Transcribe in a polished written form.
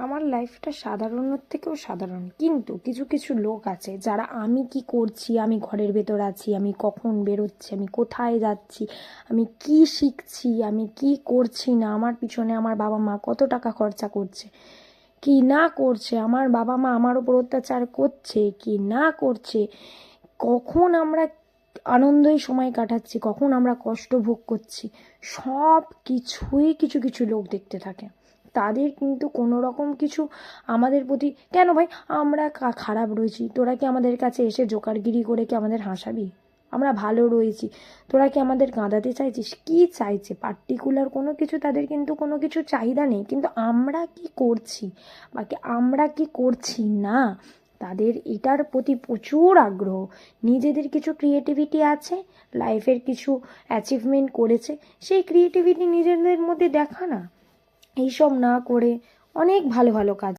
আমার লাইফটা সাধারণের থেকেও সাধারণ, কিন্তু কিছু কিছু লোক আছে যারা আমি কি করছি, আমি ঘরের ভেতর আছি, আমি কখন বেরোচ্ছি, আমি কোথায় যাচ্ছি, আমি কি শিখছি, আমি কি করছি না, আমার পিছনে আমার বাবা মা কত টাকা খরচা করছে কি না করছে, আমার বাবা মা আমার ওপর অত্যাচার করছে কি না করছে, কখন আমরা আনন্দই সময় কাটাচ্ছি, কখন আমরা কষ্ট ভোগ করছি, সব কিছুই কিছু কিছু লোক দেখতে থাকে। তাদের কিন্তু কোনো রকম কিছু আমাদের প্রতি, কেন ভাই আমরা খারাপ রয়েছি, তোরা কি আমাদের কাছে এসে জোকারগিরি করে কি আমাদের হাসাবি? আমরা ভালো রয়েছি, তোরা কি আমাদের কাঁদাতে চাইছিস? কি চাইছে পার্টিকুলার কোনো কিছু, তাদের কিন্তু কোনো কিছু চাহিদা নেই, কিন্তু আমরা কি করছি বা কি আমরা কি করছি না, তাদের এটার প্রতি প্রচুর আগ্রহ। নিজেদের কিছু ক্রিয়েটিভিটি আছে, লাইফের কিছু অ্যাচিভমেন্ট করেছে, সেই ক্রিয়েটিভিটি নিজেদের মধ্যে দেখা না, এইসব না করে অনেক ভালো ভালো কাজ